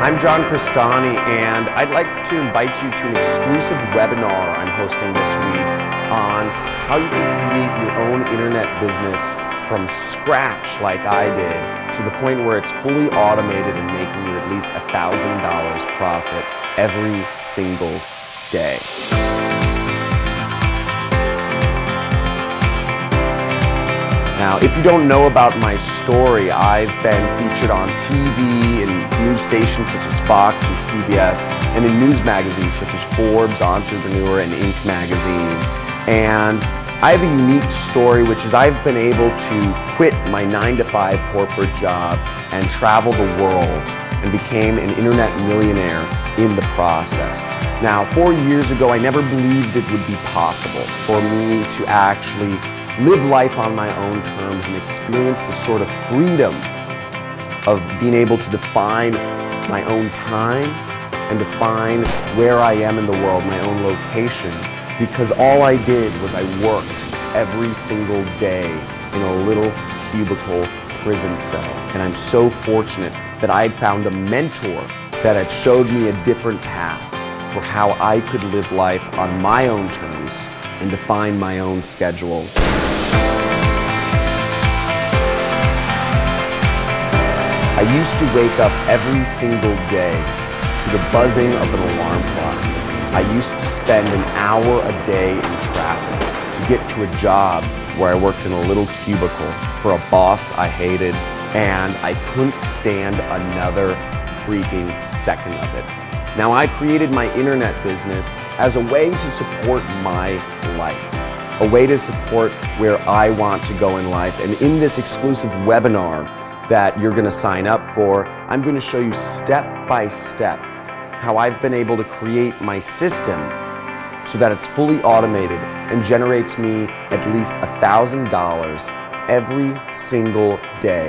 I'm John CRESTANI, and I'd like to invite you to an exclusive webinar I'm hosting this week on how you can create your own internet business from scratch like I did, to the point where it's fully automated and making you at least $1,000 profit every single day. Now, if you don't know about my story, I've been featured on TV and news stations such as Fox and CBS, and in news magazines such as Forbes, Entrepreneur, and Inc. magazine. And I have a unique story, which is I've been able to quit my 9-to-5 corporate job and travel the world, and became an internet millionaire in the process. Now, 4 years ago, I never believed it would be possible for me to actually live life on my own terms and experience the sort of freedom of being able to define my own time and define where I am in the world, my own location, because all I did was I worked every single day in a little cubicle prison cell. And I'm so fortunate that I had found a mentor that had showed me a different path for how I could live life on my own terms and define my own schedule. I used to wake up every single day to the buzzing of an alarm clock. I used to spend an hour a day in traffic to get to a job where I worked in a little cubicle for a boss I hated, and I couldn't stand another freaking second of it. Now, I created my internet business as a way to support my life, a way to support where I want to go in life. And in this exclusive webinar that you're going to sign up for, I'm going to show you step by step how I've been able to create my system so that it's fully automated and generates me at least $1,000 every single day.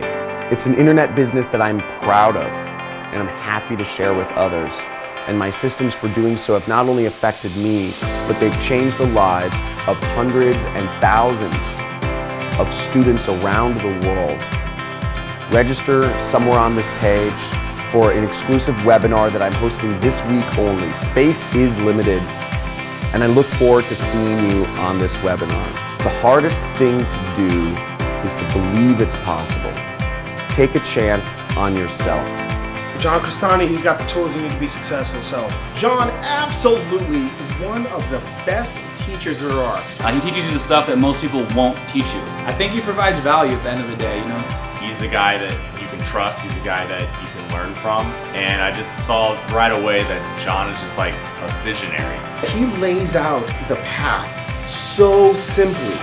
It's an internet business that I'm proud of and I'm happy to share with others. And my systems for doing so have not only affected me, but they've changed the lives of hundreds and thousands of students around the world. Register somewhere on this page for an exclusive webinar that I'm hosting this week only. Space is limited, and I look forward to seeing you on this webinar. The hardest thing to do is to believe it's possible. Take a chance on yourself. John CRESTANI, he's got the tools you need to be successful. So, John, absolutely one of the best teachers there are. He teaches you the stuff that most people won't teach you. I think he provides value at the end of the day, you know? He's a guy that you can trust, he's a guy that you can learn from, and I just saw right away that John is just like a visionary. He lays out the path so simply